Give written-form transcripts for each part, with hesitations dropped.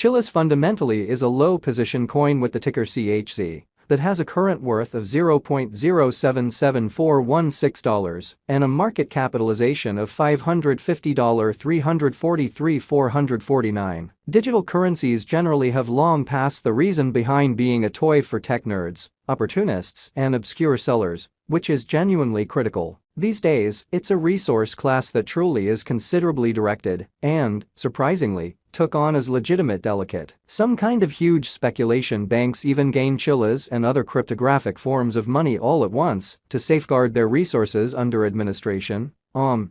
Chiliz fundamentally is a low-position coin with the ticker CHZ that has a current worth of $0.077416 and a market capitalization of $550,343,449. Digital currencies generally have long passed the reason behind being a toy for tech nerds, opportunists, and obscure sellers, which is genuinely critical. These days, it's a resource class that truly is considerably directed and, surprisingly, took on as legitimate delicate. Some kind of huge speculation banks even gain Chiliz and other cryptographic forms of money all at once to safeguard their resources under administration.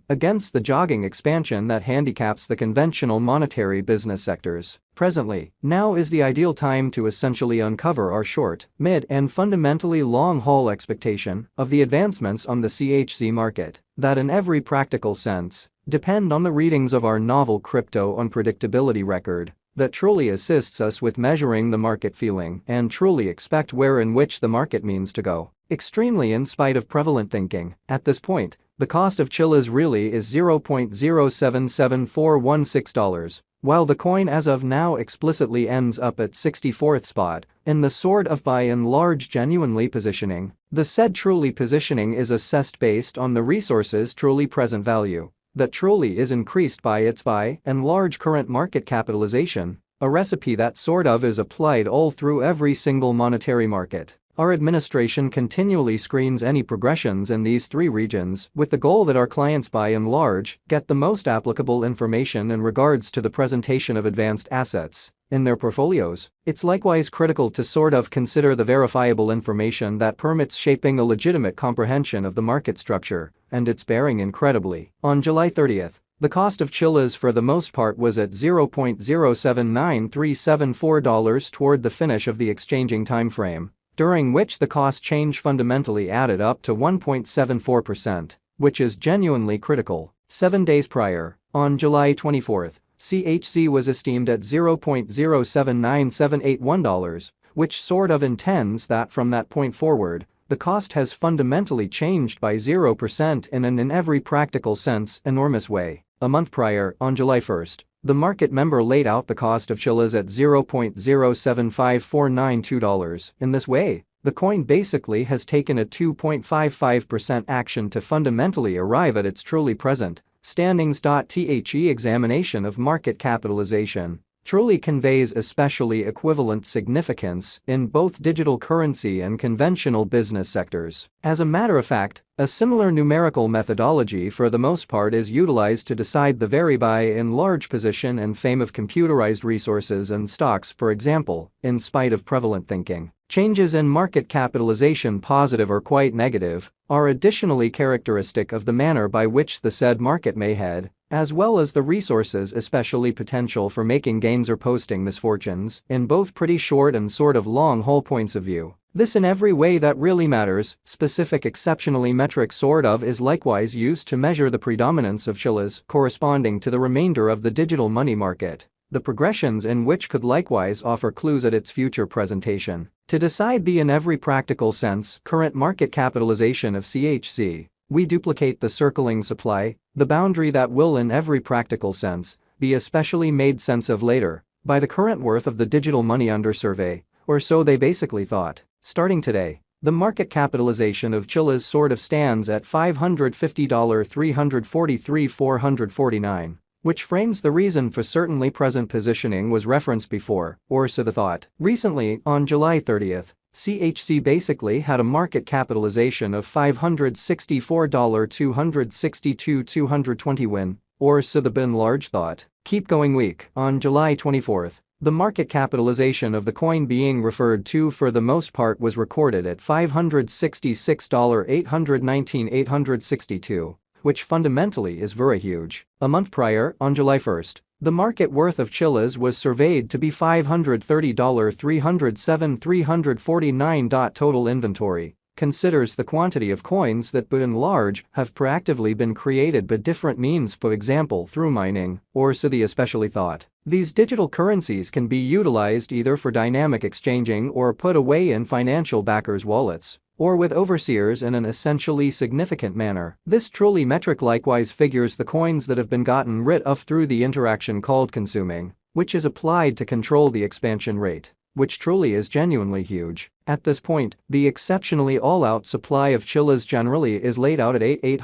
Against the jogging expansion that handicaps the conventional monetary business sectors. Presently, now is the ideal time to essentially uncover our short, mid, and fundamentally long-haul expectation of the advancements on the CHZ market that in every practical sense depend on the readings of our novel crypto unpredictability record that truly assists us with measuring the market feeling and truly expect where in which the market means to go. Extremely in spite of prevalent thinking, at this point, the cost of Chiliz really is $0.077416, while the coin as of now explicitly ends up at 64th spot in the sort of by and large genuinely positioning. The said truly positioning is assessed based on the resource's truly present value that truly is increased by its by and large current market capitalization, a recipe that sort of is applied all through every single monetary market. Our administration continually screens any progressions in these three regions with the goal that our clients by and large get the most applicable information in regards to the presentation of advanced assets in their portfolios. It's likewise critical to sort of consider the verifiable information that permits shaping a legitimate comprehension of the market structure and its bearing incredibly. On July 30th, the cost of Chiliz for the most part was at $0.079374 toward the finish of the exchanging timeframe, during which the cost change fundamentally added up to 1.74%, which is genuinely critical. 7 days prior, on July 24th, CHZ was esteemed at $0.079781, which sort of intends that from that point forward, the cost has fundamentally changed by 0% in an in every practical sense enormous way. A month prior, on July 1st, the market member laid out the cost of Chiliz at $0.075492. In this way, the coin basically has taken a 2.55% action to fundamentally arrive at its truly present standings. The examination of market capitalization truly conveys especially equivalent significance in both digital currency and conventional business sectors. As a matter of fact, a similar numerical methodology for the most part is utilized to decide the very by and large position and fame of computerized resources and stocks. For example, in spite of prevalent thinking, changes in market capitalization, positive or quite negative, are additionally characteristic of the manner by which the said market may head, as well as the resources especially potential for making gains or posting misfortunes in both pretty short and sort of long haul points of view. This in every way that really matters. Specific exceptionally metric sort of is likewise used to measure the predominance of Chiliz corresponding to the remainder of the digital money market, the progressions in which could likewise offer clues at its future presentation. To decide the in every practical sense current market capitalization of CHZ, we duplicate the circling supply, the boundary that will in every practical sense be especially made sense of later by the current worth of the digital money under survey, or so they basically thought. Starting today, the market capitalization of Chiliz sort of stands at $550,343,449, which frames the reason for certainly present positioning was referenced before, or so the thought. Recently, on July 30th, CHZ basically had a market capitalization of $564,262,220 win, or so the bin large thought. Keep going week. On July 24th, the market capitalization of the coin being referred to for the most part was recorded at $566,819,862, which fundamentally is very huge. A month prior, on July 1st, the market worth of Chiliz was surveyed to be $530,307,349. Total inventory considers the quantity of coins that by and large have proactively been created by different means, for example through mining, or so the especially thought. These digital currencies can be utilized either for dynamic exchanging or put away in financial backers' wallets, or with overseers in an essentially significant manner. This truly metric likewise figures the coins that have been gotten rid of through the interaction called consuming, which is applied to control the expansion rate, which truly is genuinely huge. At this point, the exceptionally all-out supply of Chiliz generally is laid out at 888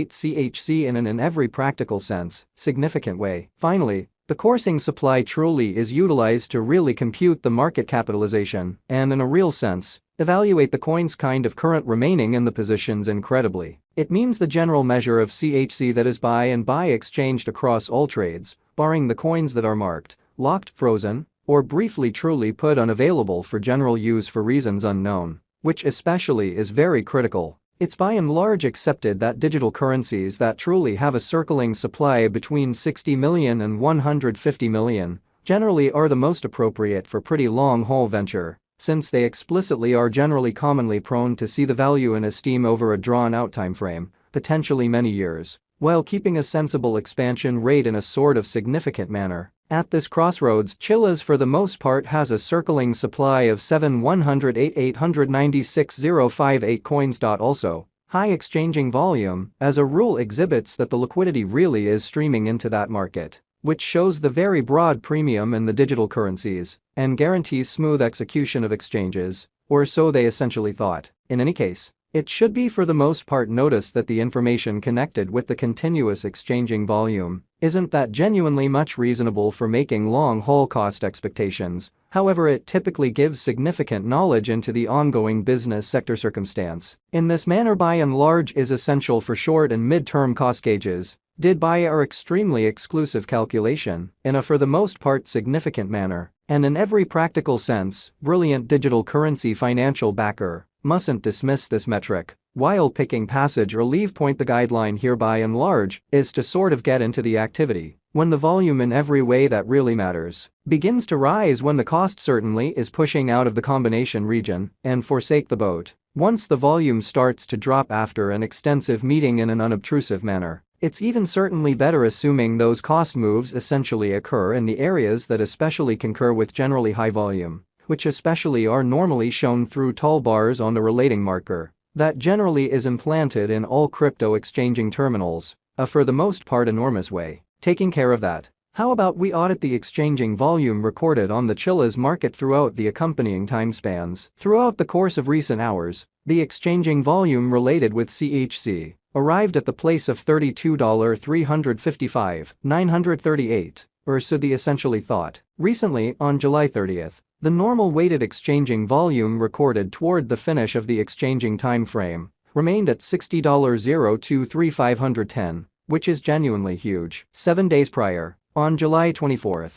CHC in an every practical sense, significant way. Finally, the coursing supply truly is utilized to really compute the market capitalization and, in a real sense, evaluate the coin's kind of current remaining in the positions incredibly. It means the general measure of CHC that is buy and buy exchanged across all trades, barring the coins that are marked, locked, frozen, or briefly truly put unavailable for general use for reasons unknown, which especially is very critical. It's by and large accepted that digital currencies that truly have a circling supply between 60 million and 150 million generally are the most appropriate for pretty long-haul venture, since they explicitly are generally commonly prone to see the value in esteem over a drawn-out timeframe, potentially many years, while keeping a sensible expansion rate in a sort of significant manner. At this crossroads, Chiliz for the most part has a circling supply of 7,108,896,058 coins. Also, high exchanging volume, as a rule, exhibits that the liquidity really is streaming into that market, which shows the very broad premium in the digital currencies and guarantees smooth execution of exchanges, or so they essentially thought. In any case, it should be for the most part noticed that the information connected with the continuous exchanging volume isn't that genuinely much reasonable for making long-haul cost expectations. However, it typically gives significant knowledge into the ongoing business sector circumstance. In this manner, by and large, is essential for short and mid-term cost gauges, did by our extremely exclusive calculation, in a for the most part significant manner, and in every practical sense, brilliant digital currency financial backer mustn't dismiss this metric while picking passage or leave point. The guideline here by and large is to sort of get into the activity when the volume in every way that really matters begins to rise, when the cost certainly is pushing out of the combination region, and forsake the boat once the volume starts to drop after an extensive meeting in an unobtrusive manner. It's even certainly better assuming those cost moves essentially occur in the areas that especially concur with generally high volume, which especially are normally shown through tall bars on the relating marker that generally is implanted in all crypto exchanging terminals, a for the most part enormous way. Taking care of that, how about we audit the exchanging volume recorded on the Chiliz market throughout the accompanying time spans? Throughout the course of recent hours, the exchanging volume related with CHC arrived at the place of $32,355,938, or so the essentially thought. Recently, on July 30th, the normal weighted exchanging volume recorded toward the finish of the exchanging time frame remained at $60,023,510, which is genuinely huge. 7 days prior, on July 24th,